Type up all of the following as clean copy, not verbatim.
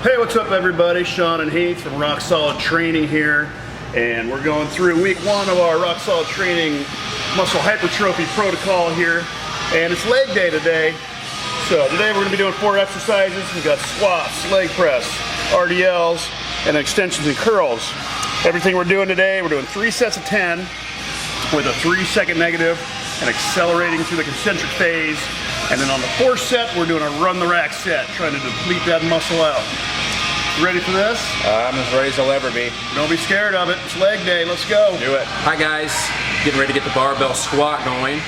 Hey, what's up everybody? Sean and Heath from Rock Solid Training here, and we're going through week 1 of our Rock Solid Training muscle hypertrophy protocol here, and it's leg day today. So today we're going to be doing 4 exercises. We've got squats, leg press, RDLs, and extensions and curls. Everything we're doing today, we're doing 3 sets of 10 with a 3-second negative and accelerating through the concentric phase. And then on the 4th set, we're doing a run the rack set, trying to deplete that muscle out. Ready for this? I'm as ready as I'll ever be. Don't be scared of it. It's leg day. Let's go. Do it. Hi guys, getting ready to get the barbell squat going.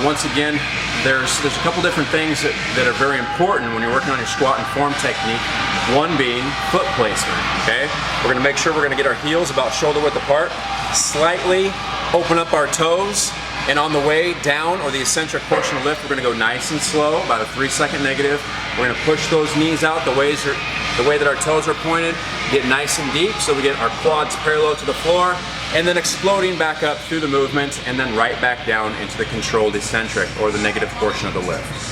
Once again, there's a couple different things that are very important when you're working on your squat and form technique. One being foot placement, okay? We're gonna make sure we're gonna get our heels about shoulder width apart, slightly open up our toes, and on the way down, or the eccentric portion of the lift, we're gonna go nice and slow, about a 3-second negative. We're gonna push those knees out the way that our toes are pointed, get nice and deep so we get our quads parallel to the floor, and then exploding back up through the movement, and then right back down into the controlled eccentric, or the negative portion of the lift.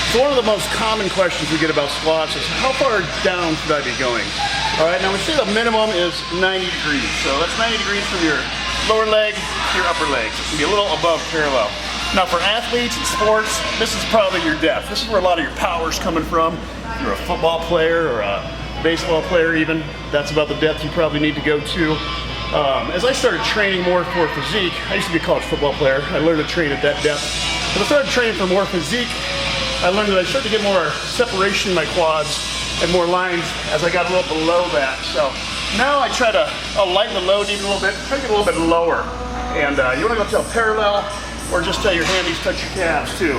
So one of the most common questions we get about squats is how far down should I be going? All right, now we say the minimum is 90 degrees. So that's 90 degrees from your lower leg to your upper leg. So it can be a little above parallel. Now for athletes and sports, this is probably your depth. This is where a lot of your power's coming from. If you're a football player or a baseball player even, that's about the depth you probably need to go to. As I started training more for physique, I used to be a college football player. I learned to train at that depth. But I started training for more physique. I learned that I started to get more separation in my quads and more lines as I got a little below that. So now I try to lighten the load even a little bit, try to get a little bit lower. And you want to go till parallel or just till your handies touch your calves too,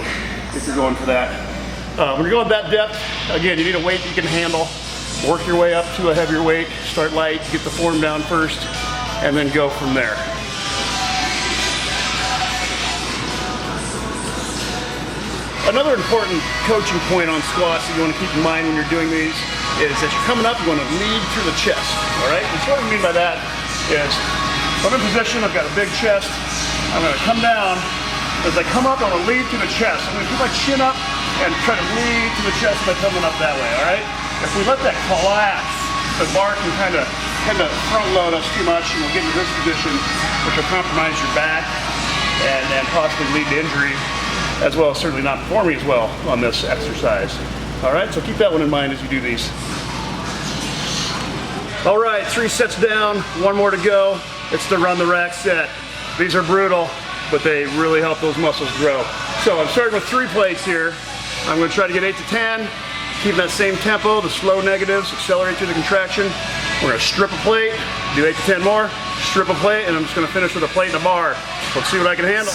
if you're going for that. When you're going that depth, again, you need a weight you can handle. Work your way up to a heavier weight, start light, get the form down first, and then go from there. Another important coaching point on squats that you want to keep in mind when you're doing these is that you're coming up, you want to lead through the chest, all right? And so what I mean by that is, if I'm in position, I've got a big chest, I'm going to come down. As I come up, I'm going to lead through the chest. I'm going to keep my chin up and try to lead through the chest by coming up that way, all right? If we let that collapse, the bar can kind of front load us too much, and we'll get into this position, which will compromise your back and possibly lead to injury, as well as certainly not performing as well on this exercise. All right, so keep that one in mind as you do these. All right, 3 sets down, 1 more to go. It's the run the rack set. These are brutal, but they really help those muscles grow. So I'm starting with 3 plates here. I'm gonna try to get 8 to 10, keep that same tempo, the slow negatives, accelerate through the contraction. We're gonna strip a plate, do 8 to 10 more, strip a plate, and I'm just gonna finish with a plate and a bar. Let's see what I can handle.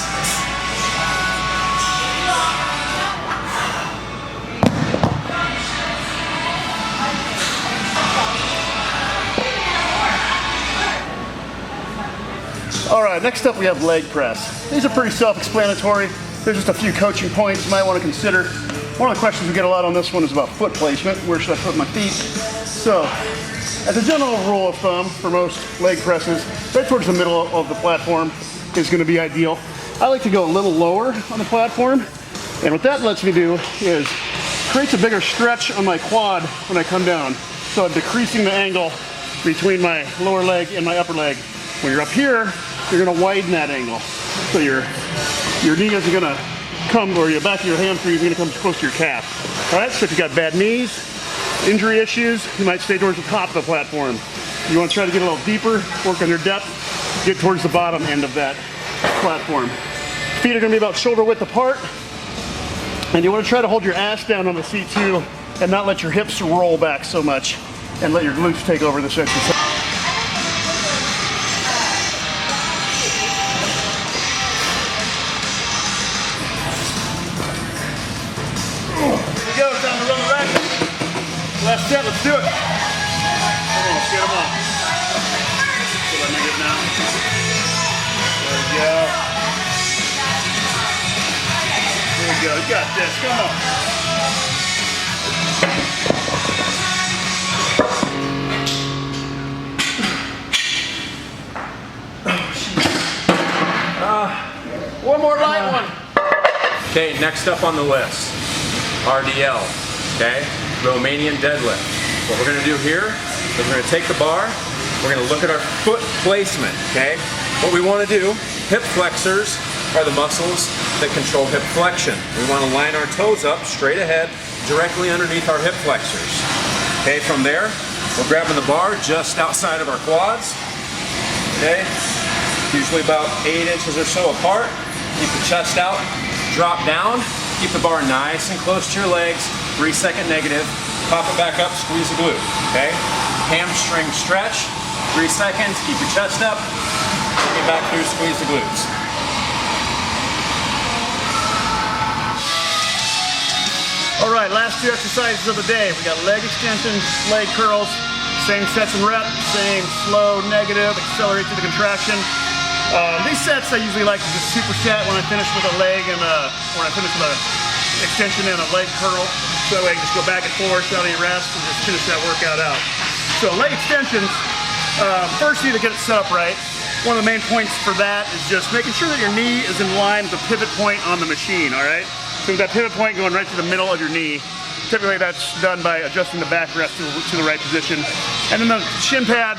All right, next up we have leg press. These are pretty self-explanatory. There's just a few coaching points you might want to consider. One of the questions we get a lot on this one is about foot placement. Where should I put my feet? So, as a general rule of thumb for most leg presses, right towards the middle of the platform is going to be ideal. I like to go a little lower on the platform, and what that lets me do is creates a bigger stretch on my quad when I come down. So I'm decreasing the angle between my lower leg and my upper leg. When you're up here, you're going to widen that angle. So your knee isn't going to come, or your back of your hamstring is going to come close to your calf. All right, so if you've got bad knees, injury issues, you might stay towards the top of the platform. You want to try to get a little deeper, work on your depth, get towards the bottom end of that platform. Feet are going to be about shoulder width apart, and you want to try to hold your ass down on the seat too, and not let your hips roll back so much, and let your glutes take over this exercise. Last set, let's do it. Come on, let's get them up. So let me get now. There we go. There we go, you got this, come on. one more light one. Okay, next up on the list, RDL, okay? Romanian deadlift. What we're gonna do here is we're gonna take the bar, we're gonna look at our foot placement, okay? What we wanna do, hip flexors are the muscles that control hip flexion. We wanna line our toes up straight ahead, directly underneath our hip flexors. Okay, from there, we're grabbing the bar just outside of our quads, okay? Usually about 8 inches or so apart. Keep the chest out, drop down, keep the bar nice and close to your legs, 3-second negative, pop it back up, squeeze the glute, okay? Hamstring stretch, 3 seconds, keep your chest up, bring it back through, squeeze the glutes. All right, last 2 exercises of the day. We got leg extensions, leg curls, same sets and reps, same slow, negative, accelerate to the contraction. These sets I usually like to just superset when I finish with a leg and when I finish with an extension and a leg curl. So that way I can just go back and forth without any rest and just finish that workout out. So leg extensions, first you need to get it set up right. One of the main points for that is just making sure that your knee is in line with the pivot point on the machine, all right? So with that pivot point going right to the middle of your knee, typically that's done by adjusting the backrest to the right position. And then the shin pad,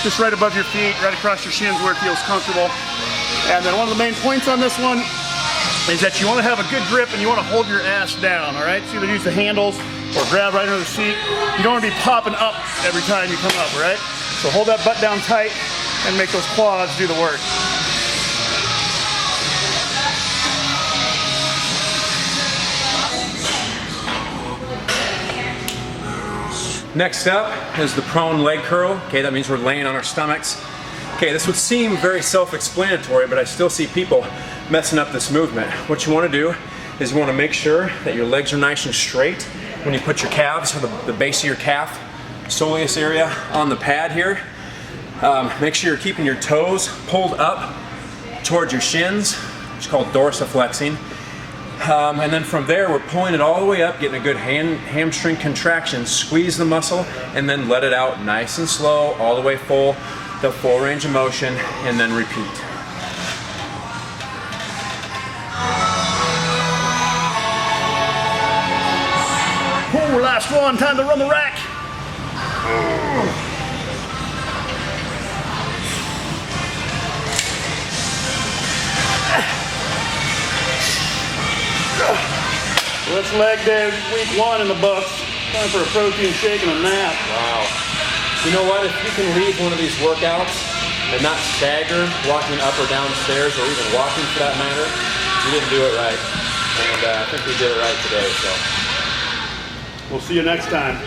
just right above your feet, right across your shins where it feels comfortable. And then one of the main points on this one is that you want to have a good grip and you want to hold your ass down, all right? So either use the handles or grab right under the seat. You don't want to be popping up every time you come up, all right? So hold that butt down tight and make those quads do the work. Next up is the prone leg curl. Okay, that means we're laying on our stomachs. Okay, this would seem very self-explanatory, but I still see people messing up this movement. What you want to do is you want to make sure that your legs are nice and straight when you put your calves, or the base of your calf, soleus area on the pad here. Make sure you're keeping your toes pulled up towards your shins, which is called dorsiflexing. And then from there, we're pulling it all the way up, getting a good hamstring contraction. Squeeze the muscle and then let it out nice and slow, all the way full, the full range of motion, and then repeat. Oh, last one, time to run the rack. Well, it's leg day week 1 in the books. Time for a protein shake and a nap. Wow. You know what? If you can leave one of these workouts and not stagger walking up or down stairs, or even walking for that matter, you didn't do it right. And I think we did it right today. So we'll see you next time.